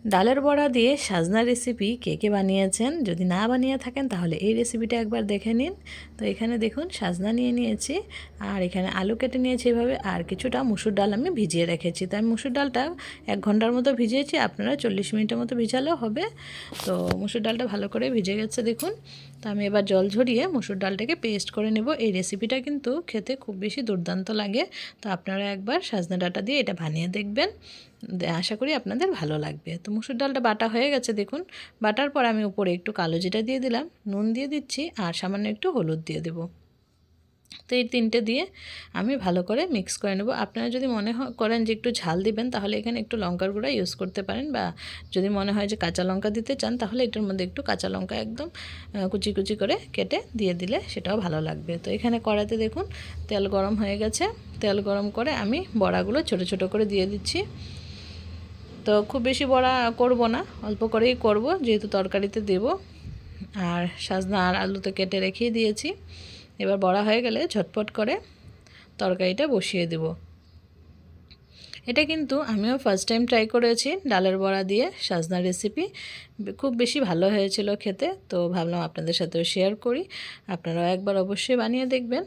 ডালের বড়া দিয়ে সাজনা রেসিপি কে কে বানিয়েছেন? যদি না বানিয়ে থাকেন তাহলে এই রেসিপিটা একবার দেখে নিন। তো এখানে দেখুন সাজনা নিয়ে নিয়েছি, আর এখানে আলু কেটে নিয়েছি এভাবে, আর কিছুটা মুসুর ডাল আমি ভিজিয়ে রেখেছি। তো আমি মুসুর ডালটা 1 ঘন্টার মতো ভিজিয়েছি, আপনারা 40 মিনিটের মতো ভিজালেও হবে। তো মুসুর ডালটা ভালো করে ভিজে গেছে দেখুন। তো আমি এবার জল ঝরিয়ে মুসুর ডালটাকে পেস্ট করে নেব। এই রেসিপিটা কিন্তু খেতে খুব বেশি দুর্দান্ত লাগে। তো আপনারা একবার সাজনা ডাঁটা দিয়ে এটা বানিয়ে দেখবেন, আশা করি আপনাদের ভালো লাগবে। তো মুসুর ডালটা বাটা হয়ে গেছে দেখুন। বাটার পর আমি উপরে একটু কালো জিরা দিয়ে দিলাম, নুন দিয়ে দিচ্ছি, আর সামান্য একটু হলুদ দিয়ে দেবো। তো এই তিনটে দিয়ে আমি ভালো করে মিক্স করে নেব। আপনারা যদি মনে করেন যে একটু ঝাল দিবেন তাহলে এখানে একটু লঙ্কার গুঁড়া ইউজ করতে পারেন, বা যদি মনে হয় যে কাঁচা লঙ্কা দিতে চান তাহলে এটার মধ্যে একটু কাঁচা লঙ্কা একদম কুচি কুচি করে কেটে দিয়ে দিলে সেটাও ভালো লাগবে। তো এখানে কড়াইতে দেখুন তেল গরম হয়ে গেছে। তেল গরম করে আমি বড়াগুলো ছোট ছোট করে দিয়ে দিচ্ছি। তো খুব বেশি বড়া করব না, অল্প করেই করব যেহেতু তরকারিতে দেব। আর সাজনা আর আলু তো কেটে রেখেই দিয়েছি। এবার বড়া হয়ে গেলে ঝটপট করে তরকারিটা বসিয়ে দেব। এটা কিন্তু আমিও ফার্স্ট টাইম ট্রাই করেছি ডালের বড়া দিয়ে সাজনা রেসিপি, খুব বেশি ভালো হয়েছিল খেতে। তো ভাবলাম আপনাদের সাথেও শেয়ার করি, আপনারাও একবার অবশ্যই বানিয়ে দেখবেন।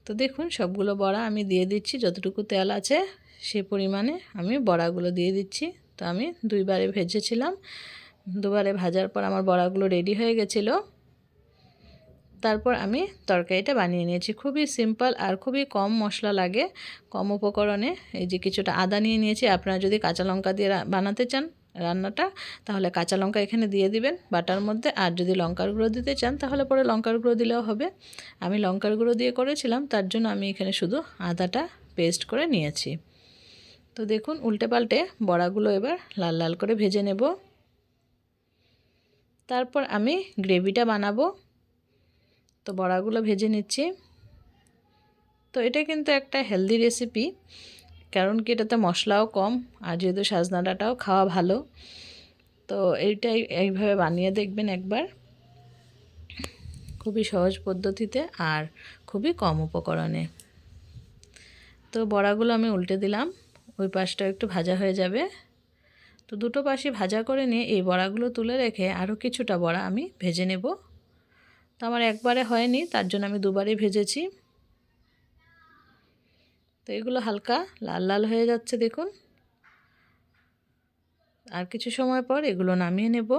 তো দেখুন সবগুলো বড়া আমি দিয়ে দিচ্ছি, যতটুকু তেল আছে সে পরিমাণে আমি বড়াগুলো দিয়ে দিচ্ছি। তো আমি দুইবারে ভেজেছিলাম, দুবারে ভাজার পর আমার বড়াগুলো রেডি হয়ে গেছিলো। তারপর আমি তরকারিটা বানিয়ে নিয়েছি। খুবই সিম্পল আর খুবই কম মশলা লাগে, কম উপকরণে। এই যে কিছুটা আদা নিয়ে নিয়েছি, আপনারা যদি কাঁচা লঙ্কা দিয়ে বানাতে চান রান্নাটা তাহলে কাঁচা লঙ্কা এখানে দিয়ে দিবেন বাটার মধ্যে, আর যদি লঙ্কার গুঁড়ো দিতে চান তাহলে পরে লঙ্কার গুঁড়ো দিলেও হবে। আমি লঙ্কার গুঁড়ো দিয়ে করেছিলাম, তার জন্য আমি এখানে শুধু আদাটা পেস্ট করে নিয়েছি। তো দেখুন উল্টে পাল্টে বড়াগুলো এবার লাল লাল করে ভেজে নেব। তারপর আমি গ্রেভিটা বানাবো। তো বড়াগুলো ভেজে নিচ্ছি। তো এটা কিন্তু একটা হেলদি রেসিপি, কারণ কি এটাতে মশলাও কম, আর যেহেতু সাজনা ডাঁটাও খাওয়া ভালো। তো এইটাই এইভাবে বানিয়ে দেখবেন একবার, খুবই সহজ পদ্ধতিতে আর খুবই কম উপকরণে। তো বড়াগুলো আমি উল্টে দিলাম, ওই পাশটা একটু ভাজা হয়ে যাবে। তো দুটো পাশই ভাজা করে নিয়ে এই বড়াগুলো তুলে রেখে আরও কিছুটা বড়া আমি ভেজে নেব। তো আমার একবারে হয়নি, তার জন্য আমি দুবারই ভেজেছি। তো এগুলো হালকা লাল লাল হয়ে যাচ্ছে দেখুন। আর কিছু সময় পর এগুলো নামিয়ে নেব।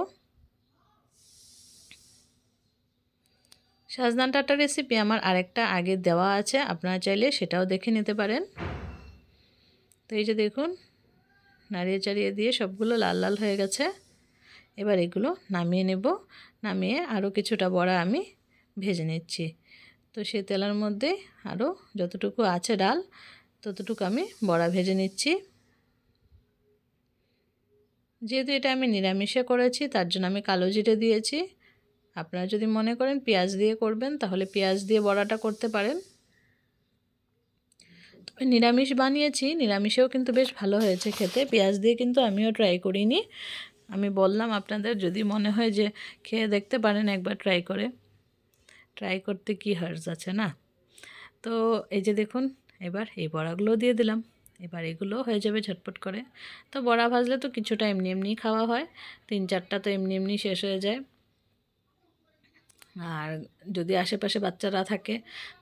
সাজনা ডাঁটা রেসিপি আমার আরেকটা আগে দেওয়া আছে, আপনারা চাইলে সেটাও দেখে নিতে পারেন। তো এই যে দেখুন নাড়িয়ে চাড়িয়ে দিয়ে সবগুলো লাল লাল হয়ে গেছে। এবার এগুলো নামিয়ে নেব। নামিয়ে আরও কিছুটা বড়া আমি ভেজে নিচ্ছি। তো সেই তেলের মধ্যে আরও যতটুকু আছে ডাল ততটুকু আমি বড়া ভেজে নিচ্ছি। যেহেতু এটা আমি নিরামিষে করেছি তার জন্য আমি কালো জিরে দিয়েছি। আপনারা যদি মনে করেন পেঁয়াজ দিয়ে করবেন তাহলে পেঁয়াজ দিয়ে বড়াটা করতে পারেন। তবে নিরামিষ বানিয়েছি, নিরামিষেও কিন্তু বেশ ভালো হয়েছে খেতে। পেঁয়াজ দিয়ে কিন্তু আমিও ট্রাই করিনি, আমি বললাম আপনাদের যদি মনে হয় যে খেয়ে দেখতে পারেন একবার ট্রাই করে, ট্রাই করতে কি হার্জ আছে না। তো এই যে দেখুন এবার এই বড়াগুলো দিয়ে দিলাম। এবার এগুলো হয়ে যাবে ঝটপট করে। তো বড়া ভাজলে তো কিছুটা এমনি এমনি খাওয়া হয়, 3-4টা তো এমনি এমনি শেষ হয়ে যায়। আর যদি আশেপাশে বাচ্চারা থাকে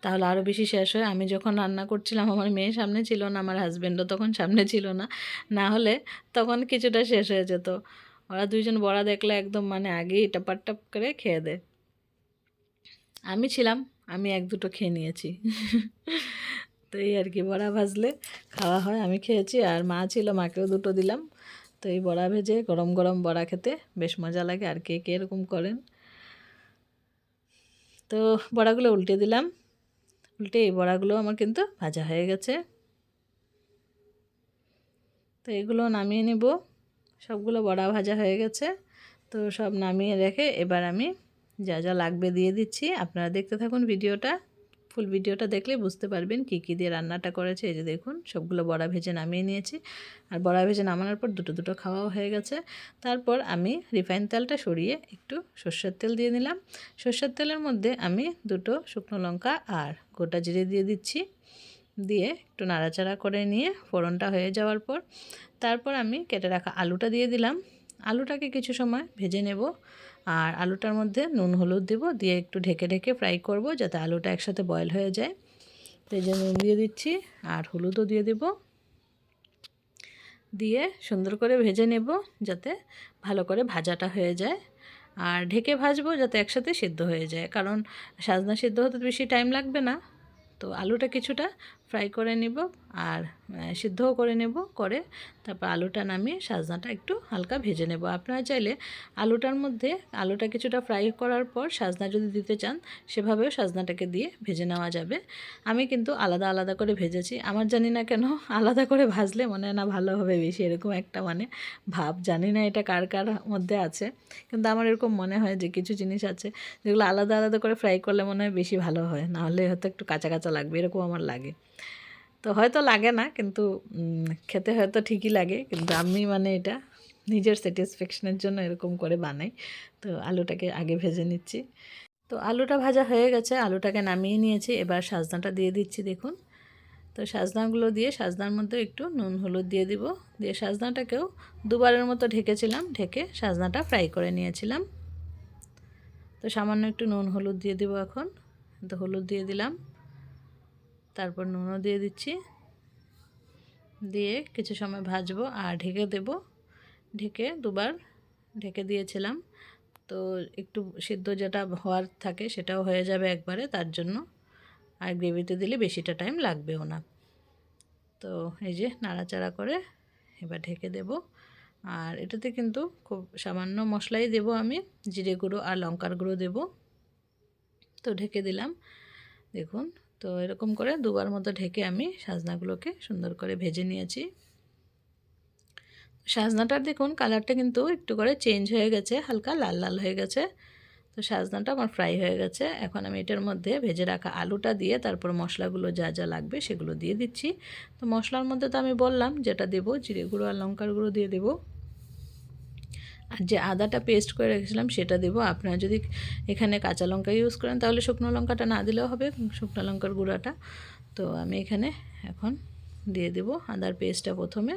তাহলে আরও বেশি শেষ হয়। আমি যখন রান্না করছিলাম আমার মেয়ে সামনে ছিল না, আমার হাজব্যান্ডও তখন সামনে ছিল না, না হলে তখন কিছুটা শেষ হয়ে যেত। ওরা দুইজন বড়া দেখলে একদম মানে আগেই টাপার টাপ করে খেয়ে দেয়। আমি ছিলাম, আমি 1-2টো খেয়ে নিয়েছি। তো এই আর কি, বড়া ভাজলে খাওয়া হয়, আমি খেয়েছি। আর মা ছিল, মাকেও 2টো দিলাম। তো এই বড়া ভেজে গরম গরম বড়া খেতে বেশ মজা লাগে। আর কে কে এরকম করেন? তো বড়াগুলো উল্টে দিলাম। উল্টে এই বড়াগুলো আমার কিন্তু ভাজা হয়ে গেছে। তো এগুলো নামিয়ে নেব। সবগুলো বড়া ভাজা হয়ে গেছে। তো সব নামিয়ে রেখে এবার আমি যা যা লাগবে দিয়ে দিচ্ছি। আপনারা দেখতে থাকুন ভিডিওটা, ফুল ভিডিওটা দেখলে বুঝতে পারবেন কী কী দিয়ে রান্নাটা করেছে। এই যে দেখুন সবগুলো বড়া ভেজে নামিয়ে নিয়েছি। আর বড়া ভেজে নামানোর পর দুটো দুটো খাওয়াও হয়ে গেছে। তারপর আমি রিফাইন তেলটা সরিয়ে একটু সর্ষের তেল দিয়ে নিলাম। সর্ষের তেলের মধ্যে আমি 2টো শুকনো লঙ্কা আর গোটা জিরে দিয়ে দিচ্ছি। দিয়ে একটু নাড়াচাড়া করে নিয়ে ফোড়নটা হয়ে যাওয়ার পর তারপর আমি কেটে রাখা আলুটা দিয়ে দিলাম। আলুটাকে কিছু সময় ভেজে নেব আর আলুটার মধ্যে নুন হলুদ দেব, দিয়ে একটু ঢেকে ঢেকে ফ্রাই করব যাতে আলুটা একসাথে বয়েল হয়ে যায়। তো এই যে নুন দিয়ে দিচ্ছি আর হলুদও দিয়ে দেব, দিয়ে সুন্দর করে ভেজে নেব যাতে ভালো করে ভাজাটা হয়ে যায়। আর ঢেকে ভাজবো যাতে একসাথে সিদ্ধ হয়ে যায়, কারণ সাজনা সিদ্ধ হতে বেশি টাইম লাগবে না। তো আলুটা কিছুটা ফ্রাই করে নেব আর সিদ্ধও করে নেব, করে তারপর আলুটা নামিয়ে সাজনাটা একটু হালকা ভেজে নেব। আপনারা চাইলে আলুটার মধ্যে আলুটা কিছুটা ফ্রাই করার পর সাজনা যদি দিতে চান সেভাবেও সাজনাটাকে দিয়ে ভেজে নেওয়া যাবে। আমি কিন্তু আলাদা আলাদা করে ভেজেছি। আমার জানি না কেন আলাদা করে ভাজলে মনে হয় না ভালো হবে বেশি, এরকম একটা ভাব, জানি না এটা কার কার মধ্যে আছে, কিন্তু আমার এরকম মনে হয় যে কিছু জিনিস আছে যেগুলো আলাদা আলাদা করে ফ্রাই করলে মনে হয় বেশি ভালো হয়, নাহলে হয়তো একটু কাঁচা কাঁচা লাগবে, এরকম আমার লাগে। তো হয়তো লাগে না, কিন্তু খেতে হয়তো ঠিকই লাগে, কিন্তু আমি এটা নিজের স্যাটিসফ্যাকশনের জন্য এরকম করে বানাই। তো আলুটাকে আগে ভেজে নিচ্ছি। তো আলুটা ভাজা হয়ে গেছে, আলুটাকে নামিয়ে নিয়েছি। এবার সাজনাটা দিয়ে দিচ্ছি দেখুন। তো সাজনাগুলো দিয়ে সাজনার মধ্যে একটু নুন হলুদ দিয়ে দিব, দিয়ে সাজনাটাকেও দুবারের মতো ঢেকেছিলাম, ঢেকে সাজনাটা ফ্রাই করে নিয়েছিলাম। তো সামান্য একটু নুন হলুদ দিয়ে দিব এখন। তো হলুদ দিয়ে দিলাম, তারপর নুনও দিয়ে দিচ্ছি, দিয়ে কিছু সময় ভাজবো আর ঢেকে দেব। ঢেকে দুবার ঢেকে দিয়েছিলাম। তো একটু সিদ্ধ যেটা হওয়ার থাকে সেটাও হয়ে যাবে একবারে, তার জন্য আর গ্রেভিতে দিলে বেশিটা টাইম লাগবেও না। তো এই যে নাড়াচাড়া করে এবার ঢেকে দেব। আর এটাতে কিন্তু খুব সামান্য মশলাই দেব আমি, জিরে গুঁড়ো আর লঙ্কার গুঁড়ো দেব। তো ঢেকে দিলাম দেখুন। তো এরকম করে দুবার মতো ঢেকে আমি সাজনাগুলোকে সুন্দর করে ভেজে নিয়েছি। সাজনাটার দেখুন কালারটা কিন্তু একটু করে চেঞ্জ হয়ে গেছে, হালকা লাল লাল হয়ে গেছে। তো সাজনাটা আমার ফ্রাই হয়ে গেছে। এখন আমি এটার মধ্যে ভেজে রাখা আলুটা দিয়ে তারপর মশলাগুলো যা যা লাগবে সেগুলো দিয়ে দিচ্ছি। তো মশলার মধ্যে তো আমি বললাম যেটা দেবো, জিরে গুঁড়ো আর লঙ্কার গুঁড়ো দিয়ে দেবো, আর যে আদাটা পেস্ট করে রেখেছিলাম সেটা দেবো। আপনারা যদি এখানে কাঁচা লঙ্কা ইউজ করেন তাহলে শুকনো লঙ্কাটা না দিলেও হবে, শুকনো লঙ্কার গুঁড়াটা। তো আমি এখানে এখন দিয়ে দেবো আদার পেস্টটা প্রথমে।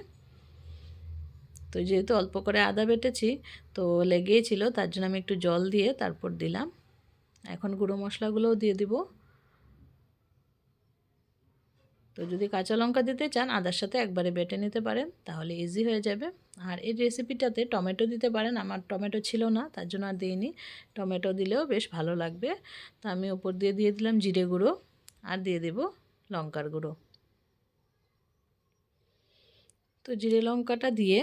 তো যেহেতু অল্প করে আদা বেটেছি তো লেগেই ছিল, তার জন্য আমি একটু জল দিয়ে তারপর দিলাম। এখন গুঁড়ো মশলাগুলোও দিয়ে দিব। তো যদি কাঁচা লঙ্কা দিতে চান আদার সাথে একবারে বেটে নিতে পারেন, তাহলে ইজি হয়ে যাবে। আর এই রেসিপিটাতে টমেটো দিতে পারেন, আমার টমেটো ছিল না তার জন্য আর দিইনি। টমেটো দিলেও বেশ ভালো লাগবে। তো আমি ওপর দিয়ে দিয়ে দিলাম জিরে গুঁড়ো আর দিয়ে দেব লঙ্কার গুঁড়ো। তো জিরে লঙ্কাটা দিয়ে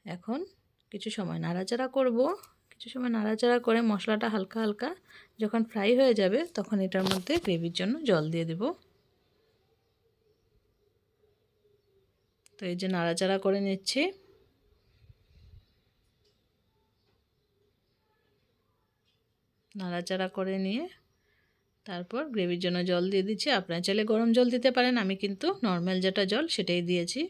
এখন কিছু সময় নাড়াচাড়া করব। কিছু সময় নাড়াচাড়া করে মশলাটা হালকা হালকা যখন ফ্রাই হয়ে যাবে তখন এটার মধ্যে গ্রেভির জন্য জল দিয়ে দেব। তো এই যে নাড়াচাড়া করে নিচ্ছি। নাড়াচাড়া করে নিয়ে তারপর গ্রেভির জন্য জল দিয়ে দিচ্ছি। আপনারা চাইলে গরম জল দিতে পারেন, আমি কিন্তু নর্মাল যেটা জল সেটাই দিয়েছি।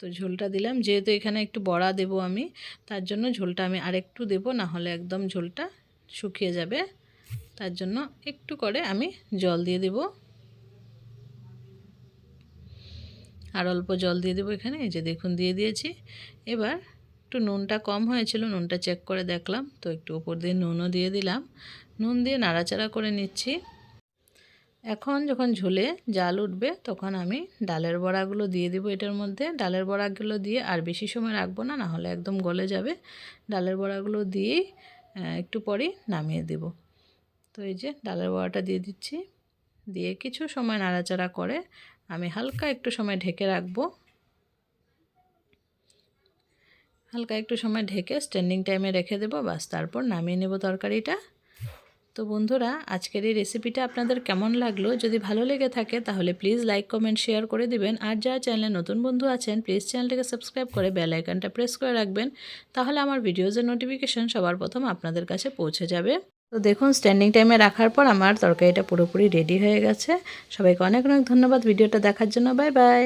তো ঝোলটা দিলাম, যেহেতু এখানে একটু বড়া দেব আমি, তার জন্য ঝোলটা আমি আরেকটু দেব, না হলে একদম ঝোলটা শুকিয়ে যাবে। তার জন্য একটু করে আমি জল দিয়ে দেব, আর অল্প জল দিয়ে দেবো এখানে। এই যে দেখুন দিয়ে দিয়েছি। এবার একটু নুনটা কম হয়েছিল, নুনটা চেক করে দেখলাম, তো একটু উপর দিয়ে নুনও দিয়ে দিলাম। নুন দিয়ে নাড়াচাড়া করে নিচ্ছি। এখন যখন ঝোলে জাল উঠবে তখন আমি ডালের বড়াগুলো দিয়ে দিব এটার মধ্যে। ডালের বড়াগুলো দিয়ে আর বেশি সময় রাখবো না, নাহলে একদম গলে যাবে। ডালের বড়াগুলো দিয়েই একটু পরেই নামিয়ে দেব। তো এই যে ডালের বড়াটা দিয়ে দিচ্ছি, দিয়ে কিছু সময় নাড়াচাড়া করে আমি হালকা একটু সময় ঢেকে রাখবো। হালকা একটু সময় ঢেকে স্ট্যান্ডিং টাইমে রেখে দেবো, বাস তারপর নামিয়ে নেব তরকারিটা। তো বন্ধুরা আজকের এই রেসিপিটা আপনাদের কেমন লাগলো? যদি ভালো লেগে থাকে তাহলে প্লিজ লাইক কমেন্ট শেয়ার করে দিবেন। আর যারা চ্যানেলে নতুন বন্ধু আছেন প্লিজ চ্যানেলটাকে সাবস্ক্রাইব করে বেল আইকনটা প্রেস করে রাখবেন, তাহলে আমার ভিডিওজের নোটিফিকেশন সবার প্রথম আপনাদের কাছে পৌঁছে যাবে। তো দেখুন স্ট্যান্ডিং টাইমে রাখার পর আমার তরকারিটা পুরোপুরি রেডি হয়ে গেছে। সবাইকে অনেক অনেক ধন্যবাদ ভিডিওটা দেখার জন্য। Bye bye.